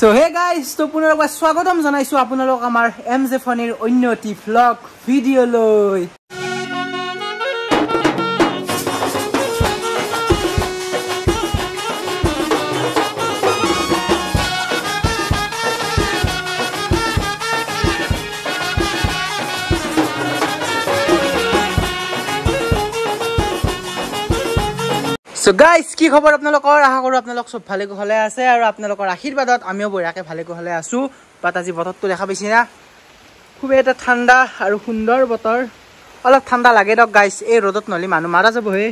So hey guys, to পুনৰবাৰ স্বাগতম জনাইছো আপোনালোক আমাৰ MJ Funnyৰ অন্যটি vlog ভিডিও লৈ। So guys, কি খবৰ আপোনালোকৰ? আশা কৰো আপোনালোক সব ভালে কুশলে আছে আৰু আপোনালোকৰ আশীৰ্বাদত আমিও বঢ়িয়াকে ভালে কুশলে আছো। বাট আজি বতৰটো দেখা পাইছি না, খুব এটা ঠাণ্ডা আৰু সুন্দৰ বতৰ। অলপ ঠাণ্ডা লাগে দক গাইস, এই ৰদত নলি মানুহ মাৰা যাব হে।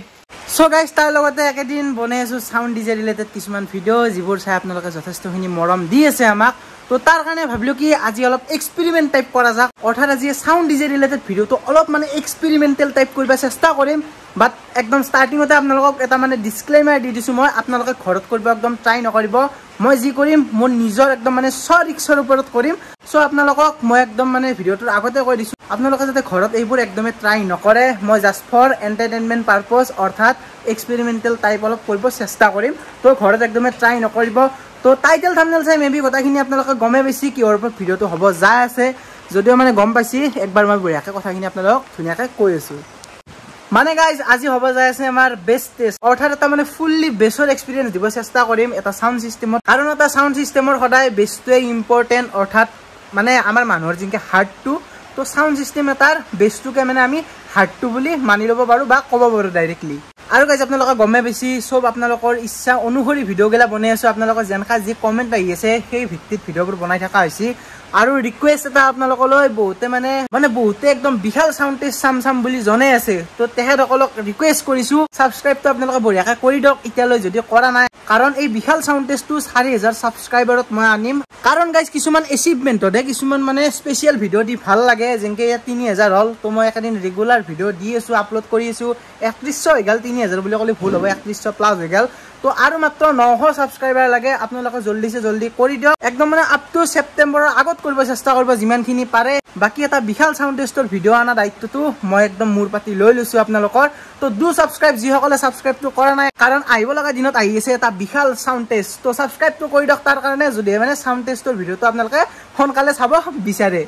সো গাইস, তাৰ লগতে একেদিন বনাই আছো সাউন্ড ডিজে ৰিলেটেড কিছুমান ভিডিও, যিবোৰ চাই আপোনালোকে যথেষ্টখিনি মৰম দি আছে আমাক। তো তাৰ কাৰণে ভাবিলো কি আজি অলপ এক্সপেৰিমেন্ট টাইপ কৰা যাক, অৰ্থাৎ আজি সাউন্ড ডিজে ৰিলেটেড ভিডিওটো অলপ মানে এক্সপেৰিমেন্টেল টাইপ কৰিব চেষ্টা কৰিম। বাট একদম ষ্টাৰ্টিঙতে আপোনালোকক এটা মানে ডিসক্লেইমাৰ দি দিছো, মই আপোনালোকে ঘৰত কৰিব একদম ট্ৰাই নকৰিব। মই যি কৰিম মোৰ নিজৰ একদম মানে ৰিস্কৰ ওপৰত কৰিম। সো আপোনালোকক মই একদম মানে ভিডিওটোৰ আগতে কৈ দিছো, আপোনালোকে যাতে ঘৰত এইবোৰ একদমে ট্ৰাই নকৰে। মই জাষ্ট ফৰ এন্টাৰটেইনমেন্ট পাৰপজ, অৰ্থাৎ এক্সপেৰিমেন্টেল টাইপ অলপ কৰিব চেষ্টা কৰিম। তো ঘৰত একদমে ট্ৰাই নকৰিব। তো টাইটেল থাম্বনেল চাই মেবি কথাখিনি আপোনালোকে গমে পাইছি কিহৰ ওপৰত ভিডিওটো হ'ব যাই আছে। যদিও মানে গম পাইছি, একবাৰ মই বঢ়িয়াকে কথাখিনি আপোনালোকক ধুনীয়াকে কৈ আছো। মানে গাইজ আজি হ'ব যাই আছে আমাৰ বেছ টেষ্ট, অৰ্থাৎ এটা মানে ফুল্লি বেছৰ এক্সপিৰিয়েন্স দিব চেষ্টা কৰিম এটা সাউন্ড সিস্টেমত। কাৰণ এটা সাউন্ড সিস্টেমৰ সদায় বেছটোৱে ইম্পৰ্টেণ্ট, অৰ্থাৎ মানে আমাৰ মানুহৰ যেনেকৈ হাৰ্টটো, তো সাউন্ড সিস্টেম এটাৰ বেছটোকে মানে আমি হাৰ্টটো বুলি মানি ল'ব পাৰোঁ বা ক'ব পাৰোঁ ডাইৰেক্টলি। আৰু গাইজ আপোনালোকে গমে বেছি চব আপোনালোকৰ ইচ্ছা অনুসৰি ভিডিঅ'গিলা বনাই আছো। আপোনালোকৰ যেনেকা যি কমেণ্ট আহি আছে সেই ভিত্তিত ভিডিঅ'বোৰ বনাই থকা হৈছে। আৰু ৰিকুৱেষ্ট এটা আপোনালোকলৈ বহুতে মানে বহুতে একদম বিশাল সাউন্ড টেষ্ট চাম বুলি জনাই আছে। তো তেখেতসকলক ৰিকুৱেষ্ট কৰিছো, ছাবস্ক্ৰাইবটো আপোনালোকে বঢ়িয়াকে কৰি দিয়ক এতিয়ালৈ যদি কৰা নাই, কাৰণ এই বিশাল সাউন্ড টেষ্টটো 4000 ছাবস্ক্ৰাইবাৰত মই আনিম। কাৰণ গাইজ কিছুমান এচিভমেণ্টতহে কিছুমান মানে স্পেচিয়েল ভিডিঅ' দি ভাল লাগে, যেনেকৈ ইয়াত 3000 হ'ল। তো মই একেদিন ৰেগুলাৰ ভিডিঅ' দি আছো, আপলোড কৰি আছো। 3100 হৈ গ'ল, 3000 বুলি ক'লে ভুল হ'ব, 3100 প্লাছ হৈ গ'ল। তো আৰু মাত্ৰ 900 ছাবস্ক্ৰাইবাৰ লাগে। আপোনালোকে জল্দি কৰি দিয়ক, একদম মানে আপ টু ছেপ্টেম্বৰৰ আগত কৰিব চেষ্টা কৰিব যিমানখিনি পাৰে। বাকী এটা বিশাল সাউন্ড টেষ্টৰ ভিডিঅ' অনা দায়িত্বটো মই একদম মূৰ পাতি লৈ লৈছো আপোনালোকৰ। তো ছাবস্ক্ৰাইব, যিসকলে ছাবস্ক্ৰাইবটো কৰা নাই, কাৰণ আহিব লগা দিনত আহি আছে এটা বিশাল সাউন্ড টেষ্ট। তো ছাবস্ক্ৰাইবটো কৰি দিয়ক তাৰ কাৰণে, যদি মানে সাউন্ড টেষ্টৰ ভিডিঅ'টো আপোনালোকে সোনকালে চাব বিচাৰে।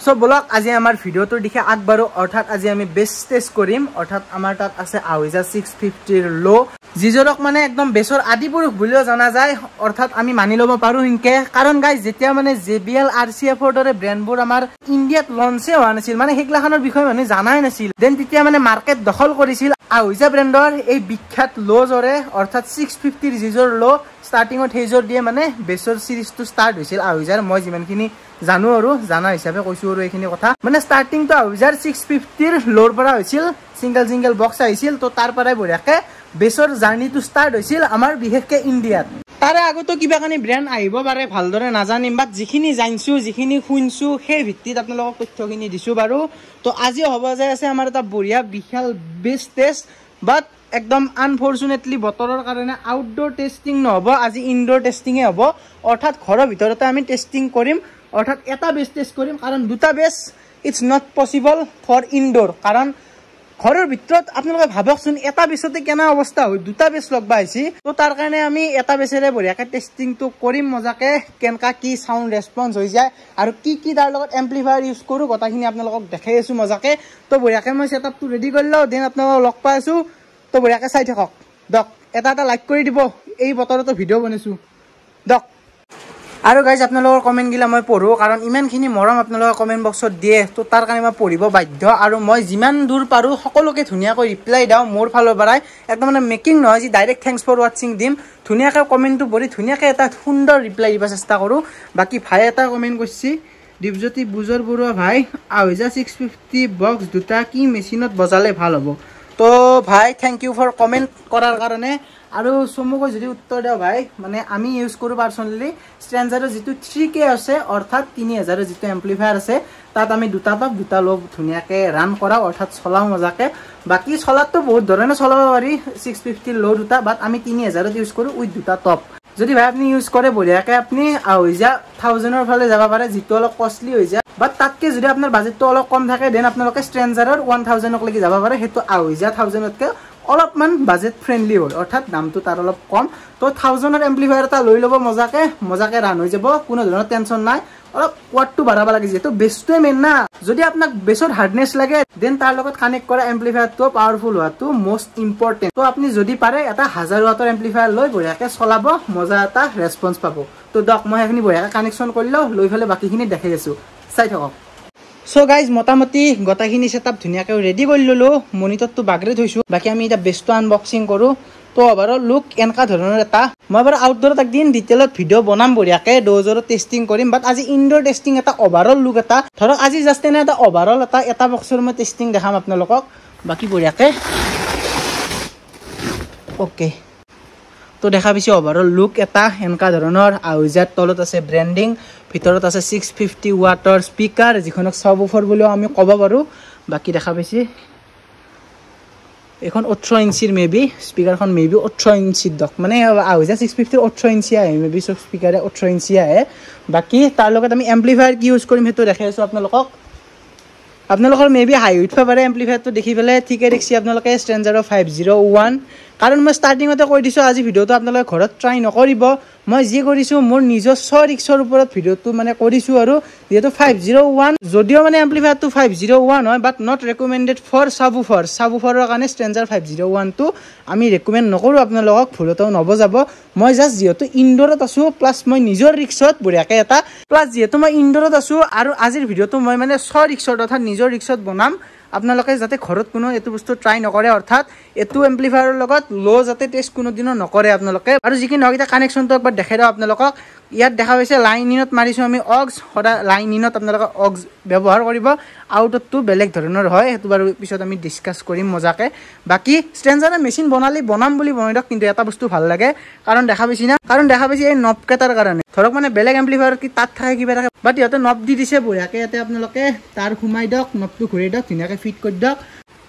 সো বলক আজি আমাৰ ভিডিঅ'টোৰ দিশে আগবাঢ়ো। অৰ্থাৎ আজি আমি বেছ টেষ্ট কৰিম। অৰ্থাৎ আমাৰ তাত আছে আহুজা 650ৰ ল', যিজনক মানে একদম বেছৰ আদি পুৰুষ বুলিও জনা যায়। অৰ্থাৎ আমি মানি ল'ব পাৰো সিনকে, কাৰণ গাইজ যেতিয়া মানে JBL RCFৰ দৰে ব্ৰেণ্ডবোৰ আমাৰ ইণ্ডিয়াত লঞ্চে হোৱা নাছিল, মানে সেইগিলাখনৰ বিষয়ে মানুহে জানাই নাছিল। দেন তেতিয়া মানে মাৰ্কেট দখল কৰিছিল আহুজা ব্ৰেণ্ডৰ এই বিখ্যাত ল'জৰে, অৰ্থাৎ 650ৰ যিজোৰ ল' ষ্টাৰ্টিঙত সেইযোৰ দিয়ে মানে বেছৰ চিৰিজটো ষ্টাৰ্ট হৈছিল আহুজাৰ। মই যিমানখিনি জানো আৰু জানা হিচাপে কৈছো আৰু এইখিনি কথা, মানে ষ্টাৰ্টিংটো আহুজাৰ 650ৰ ল'ৰ পৰা হৈছিল, চিংগল বক্স আহিছিল। তো তাৰ পৰাই বঢ়িয়াকে বেছৰ জাৰ্নিটো ষ্টাৰ্ট হৈছিল আমাৰ বিশেষকৈ ইণ্ডিয়াত। তাৰে আগতো কিবা কানি ব্ৰেণ্ড আহিব পাৰে, ভালদৰে নাজানিম। বাট যিখিনি জানিছো, যিখিনি শুনিছো, সেই ভিত্তিত আপোনালোকক তথ্যখিনি দিছো বাৰু। তো আজিও হ'ব যাই আছে আমাৰ এটা বঢ়িয়া বিশাল বেছ টেষ্ট। বাট একদম আনফৰ্চুনেটলি বতৰৰ কাৰণে আউটডোৰ টেষ্টিং নহ'ব, আজি ইনডোৰ টেষ্টিঙে হ'ব। অৰ্থাৎ ঘৰৰ ভিতৰতে আমি টেষ্টিং কৰিম, অৰ্থাৎ এটা বেছ টেষ্ট কৰিম, কাৰণ দুটা বেছ it's not possible for indoor. কাৰণ ঘৰৰ ভিতৰত আপোনালোকে ভাবকচোন, এটা বেছতে কেনে অৱস্থা হয়, দুটা বেছ লগবা আহিছে। তো তাৰ কাৰণে আমি এটা বেছেৰে বঢ়িয়াকে টেষ্টিংটো কৰিম মজাকে, কেনেকা কি চাউণ্ড ৰেছপন্স হৈ যায় আৰু কি তাৰ লগত এম্প্লিফায়াৰ ইউজ কৰোঁ, গোটেইখিনি আপোনালোকক দেখাই আছো মজাকে। তো বঢ়িয়াকে মই ছেটআপটো ৰেডি কৰি লওঁ, দেন আপোনালোকক লগ পাই আছো। তো বঢ়িয়াকে চাই থাকক দক, এটা লাইক কৰি দিব, এই বতৰতো ভিডিঅ' বনাইছো দক। আৰু গাইজ আপোনালোকৰ কমেণ্টগিলা মই পঢ়োঁ, কাৰণ ইমানখিনি মৰম আপোনালোকে কমেণ্ট বক্সত দিয়ে। তো তাৰ কাৰণে মই পঢ়িব বাধ্য, আৰু মই যিমান দূৰ পাৰোঁ সকলোকে ধুনীয়াকৈ ৰিপ্লাই দিওঁ মোৰ ফালৰ পৰাই। একদম মানে মেকিং নহয় যে ডাইৰেক্ট থেংকছ ফৰ ৱাচিং দিম, ধুনীয়াকৈ কমেণ্টটো পঢ়ি ধুনীয়াকৈ এটা সুন্দৰ ৰিপ্লাই দিব চেষ্টা কৰোঁ। বাকী ভাই এটা কমেণ্ট কৰিছে, দীপজ্যোতি বুজৰ বৰুৱা ভাই, আহুজা 650 বক্স দুটা কি মেচিনত বজালে ভাল হ'ব? তো ভাই থেংক ইউ ফৰ কমেণ্ট কৰাৰ কাৰণে। আৰু চমুকৈ যদি উত্তৰ দিওঁ ভাই, মানে আমি ইউজ কৰোঁ পাৰ্চনেলি ষ্ট্ৰেঞ্জাৰৰ যিটো 3K আছে, অৰ্থাৎ 3000ৰ যিটো এম্প্লিফায়াৰ আছে, তাত আমি দুটা লগ ধুনীয়াকৈ ৰান কৰাওঁ, অৰ্থাৎ চলাওঁ মজাকৈ। বাকী চলাততো বহুত ধৰণে চলাব পাৰি 650ৰ ল' দুটা, বাট আমি 3000ত ইউজ কৰোঁ উইথ দুটা টপ। যদি ভাই আপুনি ইউজ কৰে বঢ়িয়াকৈ আপুনি আহুজা 1000ৰ ফালে যাব পাৰে, যিটো অলপ কষ্টলি হৈ যায়। বাট তাতকৈ যদি আপোনাৰ বাজেটটো অলপ কম থাকে, দেন আপোনালোকে ষ্ট্ৰেঞ্জাৰৰ 1000ক লাগি যাব পাৰে, সেইটো আহুজা 1000তকৈ অলপমান বাজেট ফ্ৰেণ্ডলি হয় অৰ্থাৎ দামটো তাৰ অলপ কম তো 1000ৰ এম্প্লিফায়াৰ এটা লৈ ল'ব মজাকে ৰান হৈ যাব কোনো ধৰণৰ টেনচন নাই অলপ ওয়াটটো বাঢ়াব লাগে যেটো বেছটোৱে মেইন না যদি আপোনাক বেছৰ হাৰ্ডনেছ লাগে দেন তাৰ লগত কানেক্ট কৰা এম্প্লিফায়াৰটো পাৱাৰফুল হোৱাটো মোষ্ট ইম্পৰ্টেন্ট তো আপুনি যদি পাৰে এটা 1000 ওয়াটৰ এম্প্লিফায়াৰ লৈ বঢ়িয়াকে চলাব মজা এটা ৰেসপন্স পাব তো দক মই এখিনি বঢ়িয়াকে কানেকচন কৰিলো লৈ ফেলে বাকিখিনি দেখাই আছো চাই থাকক সো গাইজ মোটামুটি গটাখিনি সেটআপ ধুনিয়াকে ৰেডি কৰি ললো মনিটৰটো বাগৰে থৈছো বাকি আমি এটা বেছটো আনবক্সিং কৰো তো ওভাৰঅল লুক এনেকা ধৰণৰ এটা মই বাৰু আউটডোৰত একদিন ডিটেইলত ভিডিও বনাম বঢ়িয়াকে ডোজৰ টেস্টিং কৰিম বাট আজি ইনডোৰ টেস্টিং এটা ওভাৰঅল লুক এটা ধৰক আজি জাস্ট এনে এটা ওভাৰঅল এটা বক্সৰ মই টেস্টিং দেখাম আপোনালোকক বাকি বঢ়িয়াকে ওকে তো দেখা পাইছে ওভাৰঅল লুক এটা এনেকা ধৰণৰ আউজাৰ তলত আছে ব্ৰ্যান্ডিং ভিতৰত আছে 650 ওয়াটৰ স্পিকাৰ যিখনক সাবউফাৰ বুলিও আমি ক'ব পাৰো বাকি দেখা পাইছে এখন 18 ইঞ্চিৰ মেবি স্পিকাৰখন মেবি 18 ইঞ্চি দক মানে আউজাৰ 650 18 ইঞ্চি আহে মেবি সব স্পিকাৰে 18 ইঞ্চি আহে বাকি তাৰ লগত আমি এম্প্লিফায়াৰ কি ইউজ কৰিম হেতু দেখাই আছো আপোনালোকৰ মেবি হাই উইথ পাৰে এম্প্লিফায়াৰটো দেখি পেলে ঠিকে দেখছি আপোনালোকে ষ্ট্ৰেঞ্জাৰৰ 501 কাৰণ মই ষ্টাৰ্টিংতে কৈ দিছো আজি ভিডিওটো আপোনালোকে ঘৰত ট্ৰাই নকৰিব মই যি কৰিছো মোৰ নিজস্ব ৰিক্সৰ ওপৰত ভিডিওটো মানে কৰিছো আৰু যেটো 501 যদিও মানে এম্প্লিফায়াৰটো 501 হয় বাট নট ৰেকমেন্ডেড ফৰ সাবউফাৰৰ কাৰণে ষ্ট্ৰেঞ্জাৰ 501 টো আমি ৰেকমেন্ড নকৰো আপোনালোকক ভুলতেও নবজাব মই জাস্ট যেটো ইনডোৰত আছো প্লাস মই নিজৰ ৰিক্সত বঢ়িয়াকে এটা প্লাস যেটো মই ইনডোৰত আছো আৰু আজিৰ ভিডিওটো মই মানে ৰিক্সত অৰ্থাৎ নিজৰ ৰিক্সত বনাম আপোনালোকে যাতে ঘৰত কোনো এটো বস্তু ট্ৰাই নকৰে অৰ্থাৎ এটো এম্প্লিফায়াৰৰ লগত লো যাতে টেষ্ট কোনো দিন নকৰে আপোনালোকে আৰু যিকি নগিতা কানেকচনটো একবাৰ দেখাই দাও আপোনালোকক ইয়াত দেখা পাইছে লাইন ইনত মাৰিছো আমি অক্স হডা লাইন ইনত আপোনালোকে অক্স ব্যৱহাৰ কৰিব আউটটো বেলেগ ধৰণৰ হয় এটো বাৰু পিছত আমি ডিসকাস কৰিম মজাকে বাকি ষ্ট্ৰেঞ্জাৰে মেচিন বনাম বুলি বনাইদক কিন্তু এটা বস্তু ভাল লাগে কাৰণ দেখা পাইছি এই নব কেটাৰ কাৰণে ধৰক মানে বেলেগ এম্প্লিফায়াৰ কি তাত থাকে কিবা থাকে বাট ইয়াতে নব দি দিছে বঢ়িয়াকে ইয়াতে আপোনালোকে তাৰ ঘুমাই দক নবটো ঘূৰাই দক ধুনিয়াকে ফিট কৰি দক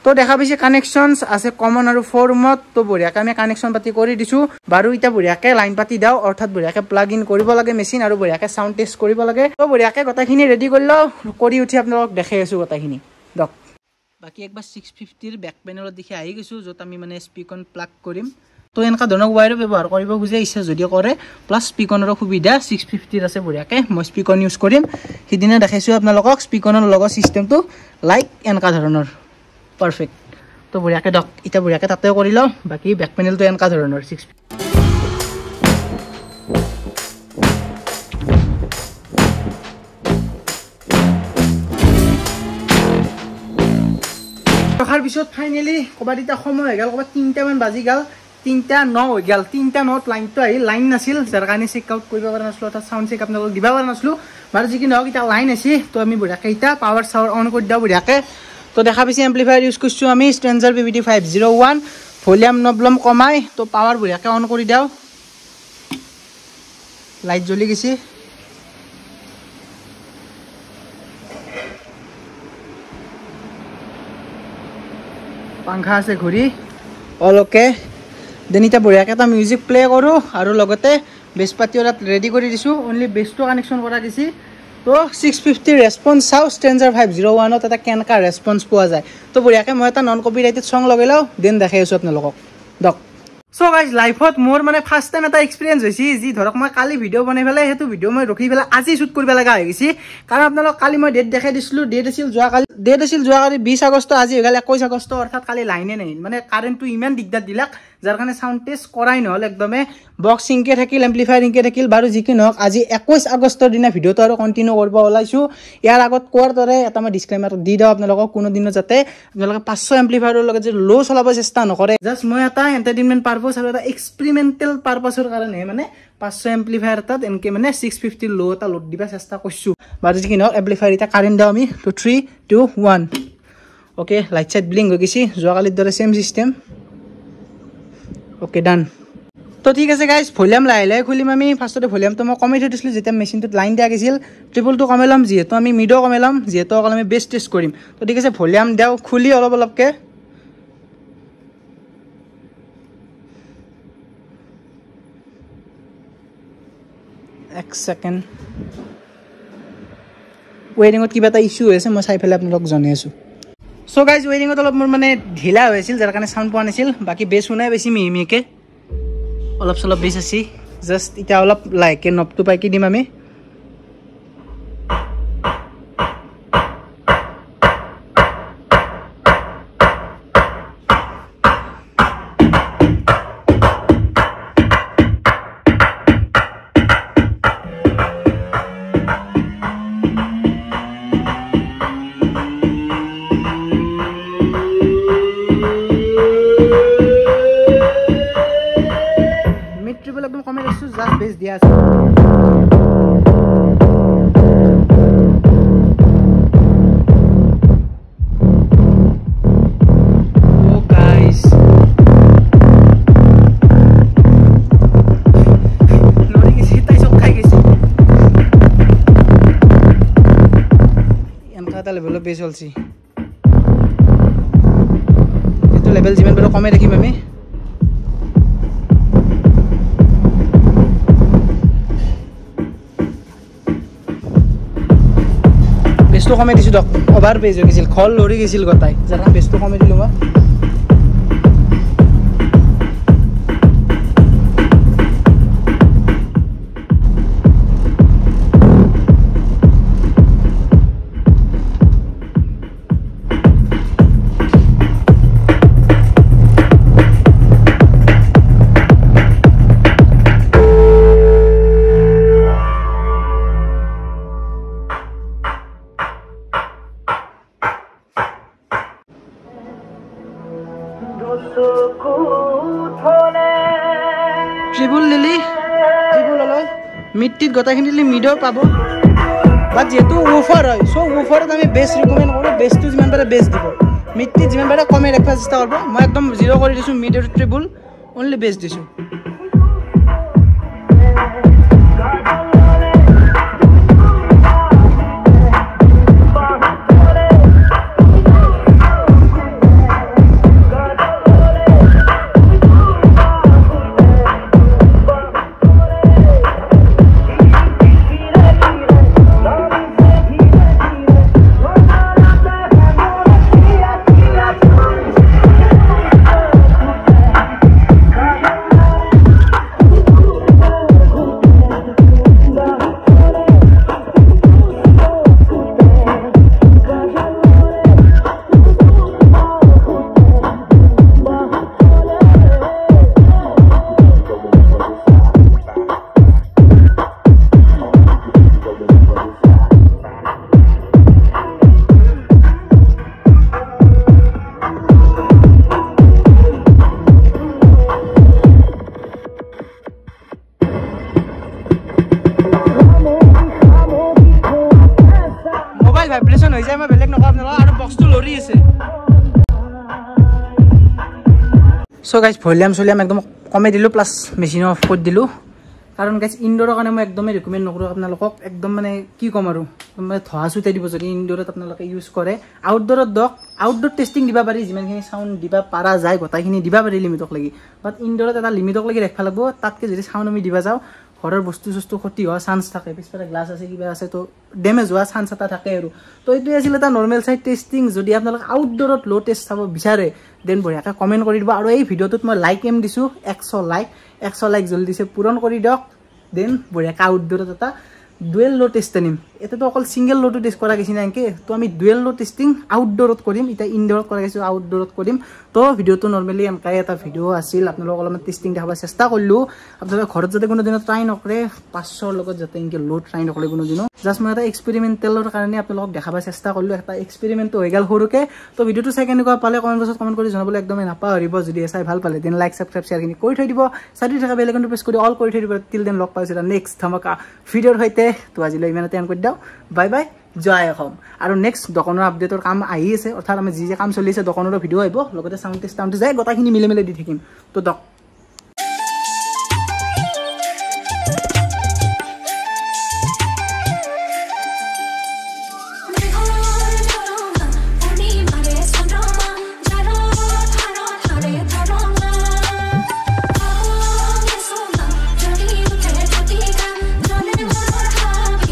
তো দেখা পাইছে কানেকশনস আছে কমন আৰু ফৰমত তো বঢ়িয়াকে আমি কানেকশন পাতি কৰি দিছো বাৰু ইটা বঢ়িয়াকে লাইন পাতি দাও অৰ্থাৎ বঢ়িয়াকে প্লাগ ইন কৰিব লাগে মেচিন আৰু বঢ়িয়াকে সাউন্ড টেষ্ট কৰিব লাগে তো বঢ়িয়াকে গটাখিনি ৰেডি কৰিলো কৰি উঠি আপোনালোকক দেখাই আছো গটাখিনি দক বাকি একবাৰ 650 ৰ বেক পেনেলত দেখি আহি গৈছো যত আমি মানে স্পিকন প্লাগ কৰিম তো এনেকা ধৰণৰ ওয়্যাৰ ব্যৱহাৰ কৰিব খুজে ইচ্ছা যদি কৰে প্লাস স্পিকনৰ সুবিধা 650 আছে বঢ়িয়াকে মই স্পিকন ইউজ কৰিম হিদিনা দেখাইছো আপোনালোকক স্পিকনৰ লগৰ সিস্টেমটো লাইক এনেকা ধৰণৰ পাৰফেক্ট তো বঢ়িয়াকে দক ইটা বঢ়িয়াকে তাতেও কৰি লও বাকি বেক পেনেলটো এনেকা ধৰণৰ 6 ৰখাৰ পিছত ফাইনালি কবাত ইটা সময় হৈ গল কবাত 3টা মান বাজি গল 3টা 9 হৈ গল 3টা 9 লাইনটো আহি লাইন নাছিল যাৰ কাৰণে চেক আউট কৰিব পৰা নাছলো এটা সাউন্ড চেক আপোনালোক দিবা পৰা নাছলো বাৰু যি কি নহক ইটা লাইন আছে তো আমি বঢ়িয়াকে ইটা পাৱাৰ সাৱাৰ অন কৰি দাও বঢ়িয়াকে তো দেখা পাইছে এম্প্লিফায়াৰ ইউজ কৰিছো আমি ষ্ট্ৰেঞ্জাৰ PVT 501 ভলিউম নবলম কমাই তো পাৱাৰ বঢ়িয়াকে অন কৰি দাও লাইট জ্বলি গিছে পাংখা আছে ঘূৰি অল ওকে দেনিটা বঢ়িয়াকে এটা মিউজিক প্লে কৰো আৰু লগতে বেছ পাতিও ৰেডি কৰি দিছো অনলি বেছটো কানেকচন কৰা গিছে তো 650 ৰেসপন্স চাও ষ্ট্ৰেঞ্জাৰ 501 ত এটা কেনকা ৰেসপন্স পোৱা যায় তো বঢ়িয়াকে মই এটা নন কপিৰাইটেড সং লগাইলাও দেন দেখাই আছো আপোনালোকক দক সো গাইজ লাইফত মোৰ মানে ফাৰ্স্ট টাইম এটা এক্সপেৰিয়েন্স হৈছে যি ধৰক মই কালি ভিডিও বনাই ফেলে হেতু ভিডিও মই ৰখি ফেলে আজি শুট কৰিব লগা হৈ গৈছি কাৰণ আপোনালোক কালি মই ডেট দেখাই দিছিলো ডেট আছিল যোৱা কালি 20 আগষ্ট আজি হৈ গল 21 আগষ্ট অৰ্থাৎ কালি লাইনে নাই মানে কাৰেন্টটো ইমান দিগদাৰ দিলাক যাৰ কাৰণে সাউন্ড টেষ্ট কৰাই নহল একদমে বক্স ইনকে থাকিল এম্প্লিফায়াৰ ইনকে থাকিল বাৰু যি কি নহক আজি 21 আগষ্টৰ দিনা ভিডিওটো আৰু কন্টিনিউ কৰিব ওলাইছো ইয়াৰ আগত কোৱাৰ দৰে এটা মই ডিসক্লেমাৰ দি দাও আপোনালোকক কোনো দিন যাতে আপোনালোকে 500 এম্প্লিফায়াৰৰ লগত যে লো চলাব চেষ্টা নকৰে জাস্ট মই এটা এন্টাৰটেইনমেন্ট পাৰপাস আৰু এটা এক্সপেৰিমেন্টাল পাৰপাসৰ কাৰণে মানে 500 এম্প্লিফায়াৰ তাত এনকে মানে 650 লো এটা লোড দিবা চেষ্টা কৰিছো বাৰু যি কি নহক এম্প্লিফায়াৰ এটা কাৰেন্ট দাও আমি তো 3 2 1 ওকে লাইট সাইড ব্লিংক হৈ গিছি যোৱা কালিৰ দৰে সেম সিস্টেম ওকে ডান তো ঠিক আছে গাইজ ভলিউম লাহে খুলিম আমি ফাৰ্ষ্টতে ভলিউমটো মই কমাই থৈ দিছিলো যেতিয়া মেচিনটোত লাইন দিয়া গৈছিল ট্ৰিপলটো কমাই ল'ম যিহেতু আমি মিডো কমাই ল'ম যিহেতু অকল আমি বেছ টেষ্ট কৰিম তো ঠিক আছে ভলিউম দিও খুলি অলপকে এক সেকেন্ড ৱেৰিঙত কিবা এটা ইস্যু হৈছে মই চাই ফেলে আপোনালোক জনাই আছো সো গাইজ ৱেৰিঙত অলপ মোৰ মানে ঢিলা হৈছিল যাৰ কাৰণে চাউণ্ড পোৱা নাছিল বাকী বেছ শুনাই বেছি মিহি মিহিকৈ অলপ চলপ বেছ আছে জাষ্ট এতিয়া অলপ লাহেকৈ নবটো পাইকি দিম আমি একদম কমে দিছো জাস্ট বেছ দিয়া আছে ও গাইস লৰি গেছি তাই সব খাই গেছি এনকা এটা লেভেলত বেছ চলছি এটো লেভেল যিমান বড় কমে ৰাখিম আমি বেছটো কমে দিছোঁ দক অভাৰ বেছ হৈ গৈছিল খল লৰি গৈছিল গতাই যাৰ কাৰণে বেছটো কমে দিলোঁ মই ট্ৰিবল লিলি ট্ৰিবল লয় মিডটিত গোটাইখিনি দিলে মিডৰ পাব বাট যেহেতু ওফাৰ হয় চ' ওফাৰত আমি বেছ ৰিকমেণ্ড কৰোঁ বেছটো যিমান পাৰে বেছ দিব মিডটিত যিমান পাৰে কমে ৰাখিব চেষ্টা কৰিব মই একদম 0 কৰি দিছোঁ মিড আৰু ট্ৰিবল অনলি বেছ দিছোঁ ভাইব্ৰেশন হৈ যায় মই বেলেগ নকম নলা আৰু বক্সটো লৰি আছে সো গাইজ ভলিউম একদম কমে দিলোঁ প্লাছ মেচিন অফ কৰি দিলোঁ কাৰণ গাইজ ইনডোৰৰ কাৰণে মই একদমেই ৰিকমেণ্ড নকৰোঁ আপোনালোকক একদম মানে কি ক'ম আৰু মানে ধোৱা চুটাই দিব যদি ইনডোৰত আপোনালোকে ইউজ কৰে আউটডোৰত দক আউটডোৰ টেষ্টিং দিব পাৰি যিমানখিনি চাউণ্ড দিব পৰা যায় গোটাইখিনি দিব পাৰি লিমিটক লাগি বাট ইনডোৰত এটা লিমিটক লাগি ৰাখিব লাগিব তাতকৈ যদি চাউণ্ড আমি দিব যাওঁ ঘৰৰ বস্তু চস্তু ক্ষতি হোৱা চান্স থাকে পিছফালে গ্লাছ আছে কিবা আছে তো ডেমেজ হোৱা চান্স এটা থাকে আৰু তো এইটোৱে আছিল এটা নৰ্মেল চাইড টেষ্টিং যদি আপোনালোকে আউটডোৰত ল' টেষ্ট চাব বিচাৰে দেন বঢ়িয়াকৈ কমেণ্ট কৰি দিব আৰু এই ভিডিঅ'টোত মই লাইক দিছোঁ 100 লাইক জলদি পূৰণ কৰি দিয়ক দেন বঢ়িয়াকৈ আউটডোৰত এটা ডুৱেল ল' টেষ্ট আনিম এতিয়াতো অকল ছিংগল ল'টো টেষ্ট কৰা গৈছে না এনেকৈ তো আমি ডুৱেল ল' টেষ্টিং আউটডোৰত কৰিম এতিয়া ইনডোৰত কৰা গৈছোঁ আউটডোৰত কৰিম তো ভিডিঅ'টো নৰ্মেলি এনেকৈ এটা ভিডিঅ' আছিল আপোনালোকক অলপমান টেষ্টিং দেখাব চেষ্টা কৰিলোঁ আপোনালোকে ঘৰত যাতে কোনো দিনত ট্ৰাই নকৰে 500ৰ লগত যাতে এনেকৈ ল' ট্ৰাই নকৰে কোনো দিনো জাষ্ট মই এটা এক্সপেৰিমেণ্টেলৰ কাৰণে আপোনালোকক দেখাব চেষ্টা কৰিলোঁ এটা এক্সপেৰিমেণ্টটো হৈ গ'ল সৰুকৈ তো ভিডিঅ'টো চাই কেনেকুৱা পালে কমেণ্ট বক্সত কমেণ্ট কৰি জনাবলৈ একদমেই নাপাহৰিব যদি চাই ভাল পালে দেন লাইক ছাবস্ক্ৰাইব শ্বেয়াৰখিনি কৰি থৈ দিব চাইডত থকা বেল আইকনটো প্ৰেছ কৰি অল কৰি থৈ দিব টিল দেন লগ পাইছোঁ নেক্সট ধমাকা ভিডিঅ'ৰ সৈতে তো আজিলৈ ইমানতে এণ্ড কৰি দিওঁ বাই বাই জয় অসম আৰু নেক্সট দোকানৰ আপডেটৰ কাম আহি আছে অৰ্থাৎ আমি যি কাম চলি আছে দোকানৰ ভিডিঅ' আহিব লগতে চাউণ্ড টেষ্ট যায় গোটাইখিনি মিলাই দি থাকিম তো